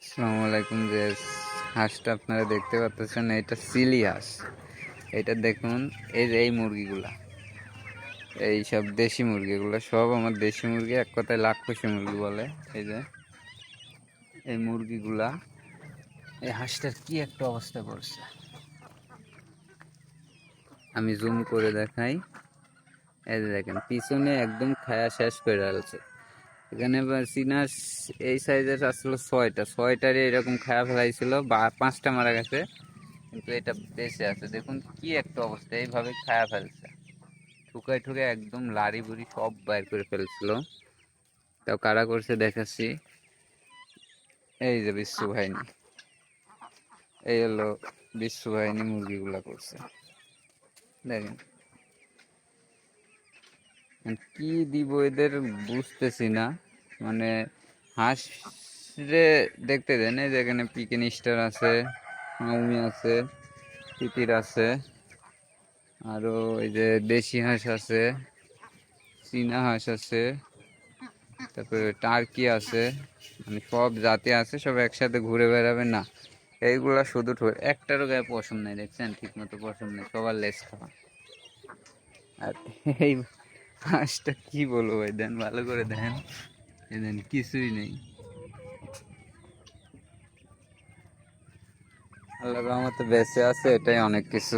আসসালামু আলাইকুম। যে হাঁসটা আপনারা দেখতে পাচ্ছেন, এটা সিলি হাঁস। এটা দেখুন, এই যে এই মুরগিগুলা, এই সব দেশি মুরগিগুলো সব আমার দেশি মুরগি, এক কথায় লাক্ষাসী মুরগি বলে। এই যে এই মুরগিগুলা, এই হাঁসটার কি একটা অবস্থা করছে, আমি জুম করে দেখাই। এই যে দেখেন, পিছনে একদম খায়া শেষ করে ফেলছে। এখানে চীনা এই সাইজের আসলে ছয়টারই এরকম খায়া ফেলাইছিল, বা 5টা মারা গেছে, কিন্তু এটা বেঁচে আছে। দেখুন কি একটা অবস্থা, এইভাবে খায়া ফেলছে, ঠুকাই ঠুকাই একদম লাড়ি বুড়ি সব বাইর করে ফেলছিল। তাও কারা করছে দেখাচ্ছি। এই যে বিশ্ব বাহিনী, এই হলো বিশ্ব বাহিনী মুরগিগুলা করছে। দেখেন কি দিব এদের, বুঝতেছি না। মানে হাঁস রে দেখতে দেন, এই যে এখানে পিকেন স্টার আছে, মাউমি আছে, তিতির আছে, আরো এই যে দেশি হাঁস আছে, চীনা হাঁস আছে, তারপরে টার্কি আছে। মানে সব জাতি আছে, সব একসাথে ঘুরে বেড়াবে না। এইগুলা শুধু একটারও গায়ে পশম নেই, দেখছেন? ঠিক মতো পশম নেই, সবার লেজ খাওয়া। আর এই হাঁসটা কি বলবো ভাই, দেন ভালো করে দেন, এই দেন কিছুই নেই। আল্লাহর রহমতে বেঁচে আছে, এটাই অনেক কিছু।